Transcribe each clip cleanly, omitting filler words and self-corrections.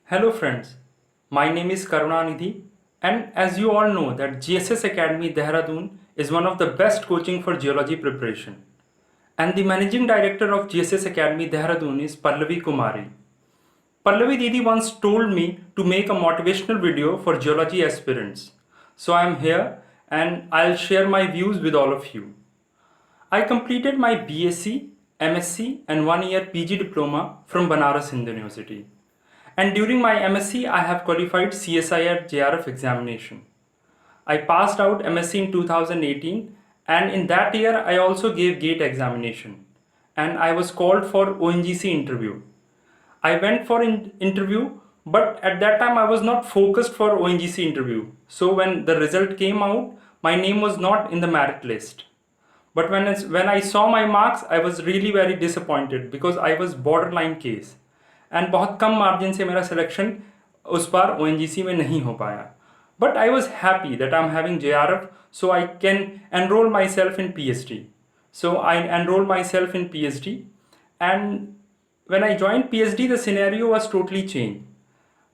Hello friends, my name is Karunanidhi and as you all know that GSS Academy Dehradun is one of the best coaching for geology preparation. And the managing director of GSS Academy Dehradun is Pallavi Kumari. Pallavi Didi once told me to make a motivational video for geology aspirants. So I am here and I'll share my views with all of you. I completed my BSc, MSc and 1 year PG diploma from Banaras Hindu University. And during my MSc, I have qualified CSIR JRF examination. I passed out MSc in 2018 and in that year I also gave GATE examination and I was called for ONGC interview. I went for interview but at that time I was not focused for ONGC interview. So when the result came out, my name was not in the merit list. But when I saw my marks, I was really very disappointed because I was borderline case. And बहुत कम margin से मेरा selection उस बार ओ में नहीं हो पाया. But I was happy that I am having JRF, so I can enroll myself in PhD. So I enrolled myself in PhD, and when I joined PhD, the scenario was totally changed.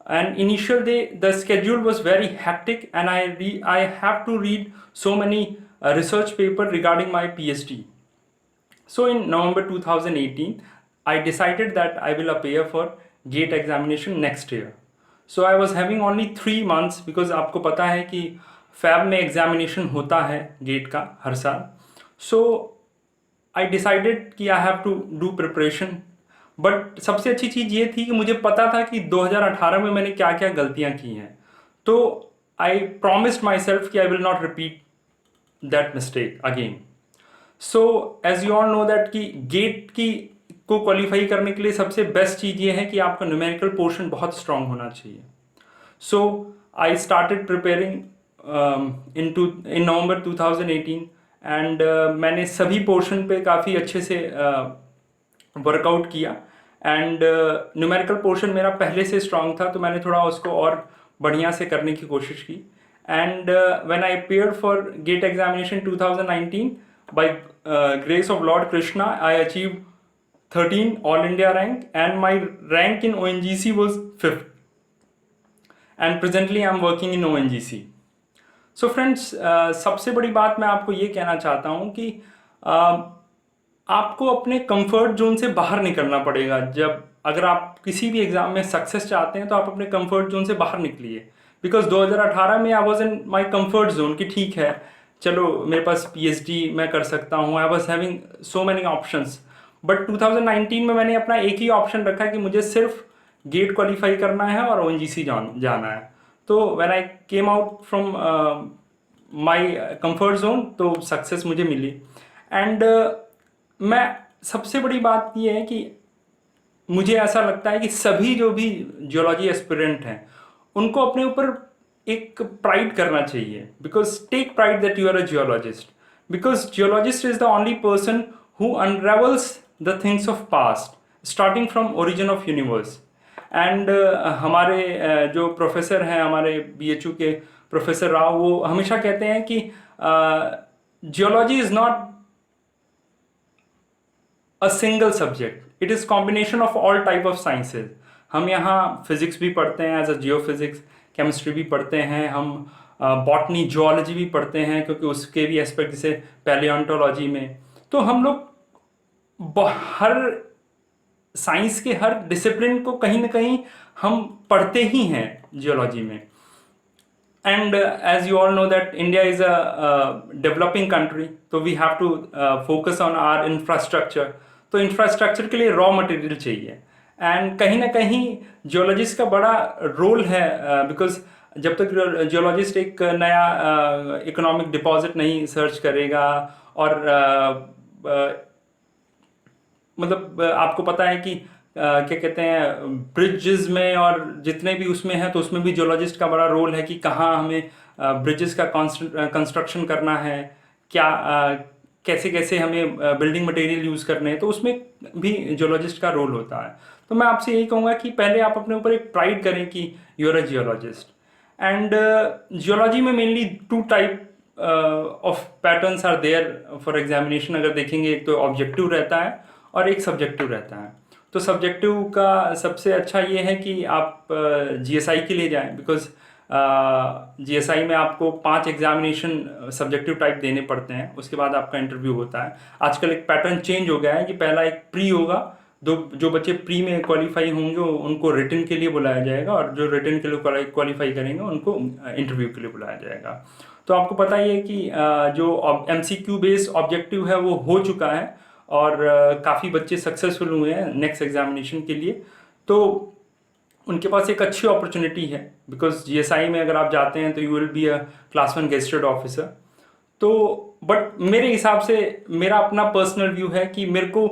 And initial day, the schedule was very hectic, and I have to read so many research paper regarding my PhD. So in November 2018, I decided that I will appear for GATE examination next year. So I was having only 3 months because आपको पता है कि fab में examination होता है gate का हर साल. सो I decided कि I have to do preparation. But सबसे अच्छी चीज़ ये थी कि मुझे पता था कि 2018 में मैंने क्या क्या गलतियाँ की हैं. तो आई प्रॉमिस्ड माई सेल्फ कि I will not repeat that mistake again. So as you all know that कि गेट की को क्वालिफाई करने के लिए सबसे बेस्ट चीज़ ये है कि आपका न्यूमेरिकल पोर्शन बहुत स्ट्रांग होना चाहिए. So I started preparing in November 2018 and मैंने सभी पोर्शन पे काफ़ी अच्छे से वर्कआउट किया. एंड न्यूमेरिकल पोर्शन मेरा पहले से स्ट्रांग था तो मैंने थोड़ा उसको और बढ़िया से करने की कोशिश की. And when I appeared for GATE examination 2019, by grace of Lord Krishna, I achieved 13 All India rank and my rank in ONGC was 5th. And presently I am working in ONGC. So friends, सबसे बड़ी बात मैं आपको ये कहना चाहता हूँ कि आपको अपने कंफर्ट जोन से बाहर निकलना पड़ेगा. जब अगर आप किसी भी एग्ज़ाम में सक्सेस चाहते हैं तो आप अपने कंफर्ट जोन से बाहर निकलिए. बिकॉज 2018 में I was in my comfort zone कि ठीक है चलो मेरे पास PhD मैं कर सकता हूँ. I was having so many options. But 2019 में मैंने अपना एक ही ऑप्शन रखा है कि मुझे सिर्फ गेट क्वालिफाई करना है और ONGC जाना है. तो when I came out from my comfort zone तो सक्सेस मुझे मिली. एंड मैं सबसे बड़ी बात ये है कि मुझे ऐसा लगता है कि सभी जो भी जियोलॉजी एस्पिरेंट हैं उनको अपने ऊपर एक प्राइड करना चाहिए. Because take pride that you are a geologist. Because geologist is the only person who unravels the things of past starting from origin of universe. And हमारे जो प्रोफेसर हैं हमारे BHU के प्रोफेसर राव, वो हमेशा कहते हैं कि geology is not a single subject, it is combination of all type of sciences. हम यहाँ फिजिक्स भी पढ़ते हैं एज अ जियोफिजिक्स, केमिस्ट्री भी पढ़ते हैं, हम बॉटनी जियोलॉजी भी पढ़ते हैं क्योंकि उसके भी एस्पेक्ट जैसे पैलियोंटोलॉजी में. तो हम लोग हर साइंस के हर डिसिप्लिन को कहीं ना कहीं हम पढ़ते ही हैं जियोलॉजी में. And as you all know that India is a developing country, तो we have to focus on our infrastructure. तो इंफ्रास्ट्रक्चर के लिए रॉ मटेरियल चाहिए. एंड कहीं ना कहीं जियोलॉजिस्ट का बड़ा रोल है. बिकॉज जब तक जियोलॉजिस्ट एक नया इकोनॉमिक डिपॉजिट नहीं सर्च करेगा और मतलब आपको पता है कि क्या कहते हैं ब्रिजेस में और जितने भी उसमें हैं तो उसमें भी जियोलॉजिस्ट का बड़ा रोल है कि कहाँ हमें ब्रिजेस का कंस्ट्रक्शन करना है, क्या कैसे कैसे हमें बिल्डिंग मटेरियल यूज़ करने हैं, तो उसमें भी जियोलॉजिस्ट का रोल होता है. तो मैं आपसे यही कहूँगा कि पहले आप अपने ऊपर एक प्राइड करें कि you are a geologist. And geology में mainly 2 type of patterns are there for examination. अगर देखेंगे एक तो ऑब्जेक्टिव रहता है और एक सब्जेक्टिव रहता है. तो सब्जेक्टिव का सबसे अच्छा ये है कि आप जीएसआई के लिए जाएं, बिकॉज जीएसआई में आपको 5 एग्जामिनेशन सब्जेक्टिव टाइप देने पड़ते हैं, उसके बाद आपका इंटरव्यू होता है। आजकल एक पैटर्न चेंज हो गया है कि पहला एक प्री होगा, जो बच्चे प्री में क्वालिफाई होंगे उनको रिटन के लिए बुलाया जाएगा, और जो रिटन के लिए क्वालिफाई करेंगे उनको इंटरव्यू के लिए बुलाया जाएगा। तो आपको पता ही है कि जो एमसीक्यू बेस्ड ऑब्जेक्टिव है वो हो चुका है, और काफ़ी बच्चे सक्सेसफुल हुए हैं नेक्स्ट एग्जामिनेशन के लिए। तो उनके पास एक अच्छी अपॉर्चुनिटी है, बिकॉज जीएसआई में अगर आप जाते हैं तो you will be a class 1 gazetted officer. तो बट मेरे हिसाब से मेरा अपना पर्सनल व्यू है कि मेरे को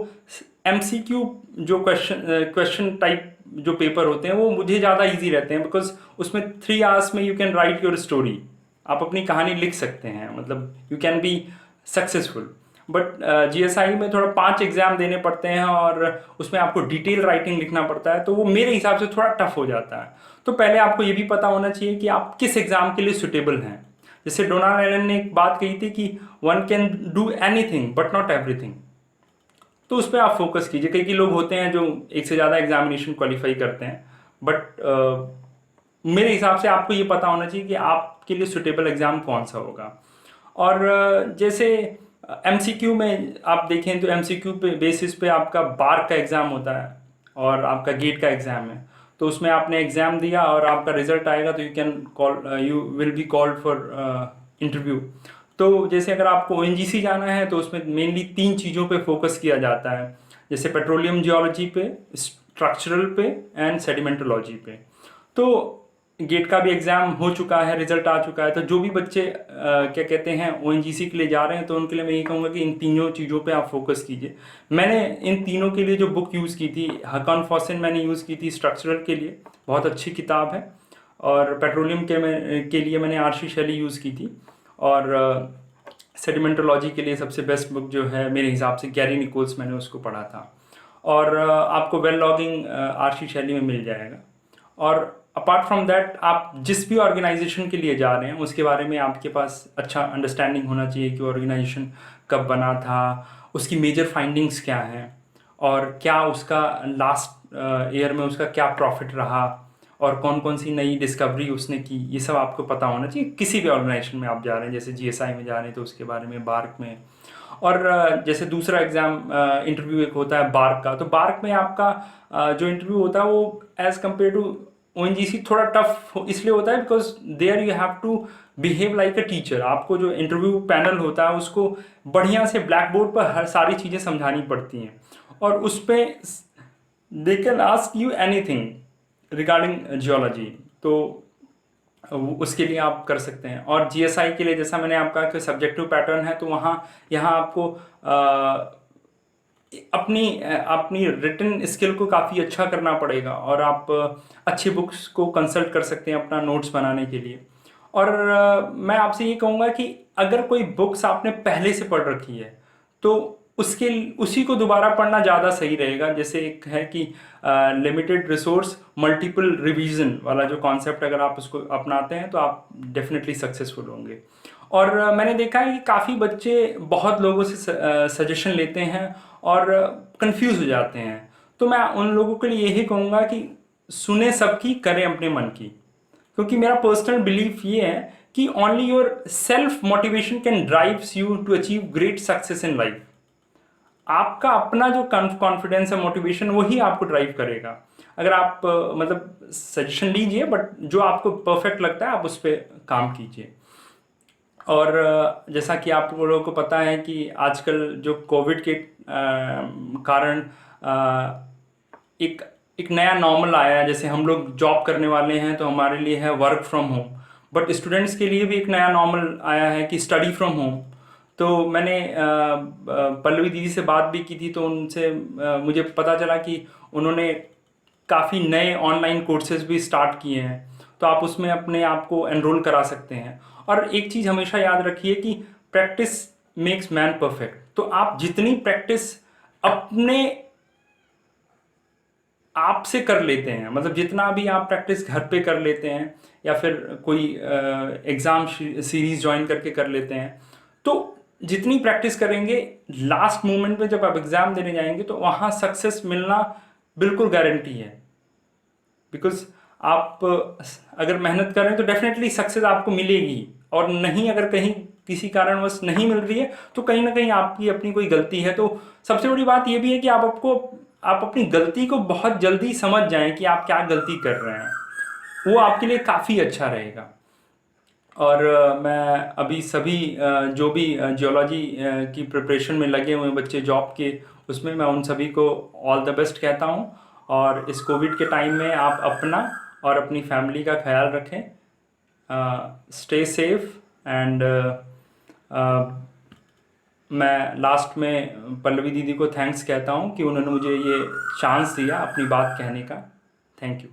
एमसीक्यू जो क्वेश्चन टाइप जो पेपर होते हैं वो मुझे ज़्यादा इजी रहते हैं, बिकॉज उसमें 3 आवर्स में you can write your story, आप अपनी कहानी लिख सकते हैं, मतलब you can be successful. But GSI में थोड़ा 5 एग्जाम देने पड़ते हैं और उसमें आपको डिटेल राइटिंग लिखना पड़ता है, तो वो मेरे हिसाब से थोड़ा टफ हो जाता है। तो पहले आपको ये भी पता होना चाहिए कि आप किस एग्जाम के लिए सुटेबल हैं। जैसे डोनाल्ड एलन ने एक बात कही थी कि one can do anything but not everything, तो उस पर आप फोकस कीजिए। कई लोग होते हैं जो एक से ज़्यादा एग्जामिनेशन क्वालिफाई करते हैं, बट मेरे हिसाब से आपको ये पता होना चाहिए कि आपके लिए सुटेबल एग्ज़ाम कौन सा होगा। और जैसे एमसीक्यू में आप देखें तो एमसीक्यू पे बेसिस पे आपका बार का एग्ज़ाम होता है और आपका गेट का एग्ज़ाम है। तो उसमें आपने एग्ज़ाम दिया और आपका रिजल्ट आएगा तो you will be called for interview. तो जैसे अगर आपको ओएनजीसी जाना है तो उसमें मेनली 3 चीज़ों पे फोकस किया जाता है, जैसे पेट्रोलियम जियोलॉजी पे, स्ट्रक्चरल पे एंड सेडिमेंटोलॉजी पे। तो गेट का भी एग्ज़ाम हो चुका है, रिजल्ट आ चुका है। तो जो भी बच्चे क्या कहते हैं ओएनजीसी के लिए जा रहे हैं तो उनके लिए मैं ये कहूँगा कि इन तीनों चीज़ों पे आप फोकस कीजिए। मैंने इन तीनों के लिए जो बुक यूज़ की थी, हकान फॉसिन मैंने यूज़ की थी स्ट्रक्चरल के लिए, बहुत अच्छी किताब है। और पेट्रोलियम के लिए मैंने आरसी शैली यूज़ की थी। और सेडिमेंटोलॉजी के लिए सबसे बेस्ट बुक जो है मेरे हिसाब से गैरी निकोल्स, मैंने उसको पढ़ा था। और आपको वेल लॉगिंग आरसी शैली में मिल जाएगा। और अपार्ट फ्रॉम दैट आप जिस भी ऑर्गेनाइजेशन के लिए जा रहे हैं उसके बारे में आपके पास अच्छा अंडरस्टैंडिंग होना चाहिए कि ऑर्गेनाइजेशन कब बना था, उसकी मेजर फाइंडिंग्स क्या हैं, और क्या उसका लास्ट ईयर में उसका क्या प्रॉफिट रहा, और कौन कौन सी नई डिस्कवरी उसने की। ये सब आपको पता होना चाहिए किसी भी ऑर्गेनाइजेशन में आप जा रहे हैं। जैसे जीएसआई में जा रहे हैं तो उसके बारे में, बार्क में। और जैसे दूसरा एग्ज़ाम इंटरव्यू एक होता है बार्क का, तो बार्क में आपका जो इंटरव्यू होता है वो एज़ कम्पेयर टू ओएनजीसी थोड़ा टफ इसलिए होता है because there you have to behave like a teacher. आपको जो इंटरव्यू पैनल होता है उसको बढ़िया से ब्लैक बोर्ड पर हर सारी चीज़ें समझानी पड़ती हैं, और उस पर they can ask you anything regarding geology, तो उसके लिए आप कर सकते हैं। और जीएसआई के लिए जैसा मैंने आपका कि सब्जेक्टिव पैटर्न है, तो यहाँ आपको अपनी रिटन स्किल को काफ़ी अच्छा करना पड़ेगा, और आप अच्छी बुक्स को कंसल्ट कर सकते हैं अपना नोट्स बनाने के लिए। और मैं आपसे ये कहूँगा कि अगर कोई बुक्स आपने पहले से पढ़ रखी है तो उसी को दोबारा पढ़ना ज़्यादा सही रहेगा। जैसे एक है कि लिमिटेड रिसोर्स मल्टीपल रिवीजन वाला जो कॉन्सेप्ट, अगर आप उसको अपनाते हैं तो आप डेफिनेटली सक्सेसफुल होंगे। और मैंने देखा है कि काफ़ी बच्चे बहुत लोगों से सजेशन लेते हैं और कंफ्यूज हो जाते हैं। तो मैं उन लोगों के लिए यही कहूँगा कि सुने सबकी, करें अपने मन की, क्योंकि मेरा पर्सनल बिलीफ ये है कि only your self motivation can drives you to achieve great success in life. आपका अपना जो कॉन्फिडेंस है, मोटिवेशन, वही आपको ड्राइव करेगा। अगर आप मतलब सजेशन लीजिए, बट जो आपको परफेक्ट लगता है आप उस पर काम कीजिए। और जैसा कि आप लोगों को पता है कि आजकल जो कोविड के कारण एक एक नया नॉर्मल आया है। जैसे हम लोग जॉब करने वाले हैं तो हमारे लिए है work from home, but students के लिए भी एक नया नॉर्मल आया है कि स्टडी फ्रॉम होम। तो मैंने पल्लवी दीदी से बात भी की थी, तो उनसे मुझे पता चला कि उन्होंने काफ़ी नए ऑनलाइन कोर्सेज भी स्टार्ट किए हैं, तो आप उसमें अपने आप को एनरोल करा सकते हैं। और एक चीज़ हमेशा याद रखिए कि प्रैक्टिस मेक्स मैन परफेक्ट। तो आप जितनी प्रैक्टिस अपने आप से कर लेते हैं, मतलब जितना भी आप प्रैक्टिस घर पे कर लेते हैं या फिर कोई एग्ज़ाम सीरीज ज्वाइन करके कर लेते हैं, तो जितनी प्रैक्टिस करेंगे लास्ट मोमेंट पे जब आप एग्ज़ाम देने जाएंगे तो वहाँ सक्सेस मिलना बिल्कुल गारंटी है। बिकॉज आप अगर मेहनत कर रहे हैं तो डेफिनेटली सक्सेस आपको मिलेगी, और नहीं अगर कहीं किसी कारणवश नहीं मिल रही है तो कहीं ना कहीं आपकी अपनी कोई गलती है। तो सबसे बड़ी बात यह भी है कि आप अपनी गलती को बहुत जल्दी समझ जाएं कि आप क्या गलती कर रहे हैं, वो आपके लिए काफ़ी अच्छा रहेगा। और मैं अभी सभी जो भी जियोलॉजी की प्रिपरेशन में लगे हुए हैं बच्चे जॉब के, उसमें मैं उन सभी को ऑल द बेस्ट कहता हूँ। और इस कोविड के टाइम में आप अपना और अपनी फैमिली का ख्याल रखें। स्टे सेफ एंड मैं लास्ट में पल्लवी दीदी को थैंक्स कहता हूँ कि उन्होंने मुझे ये चांस दिया अपनी बात कहने का। Thank you.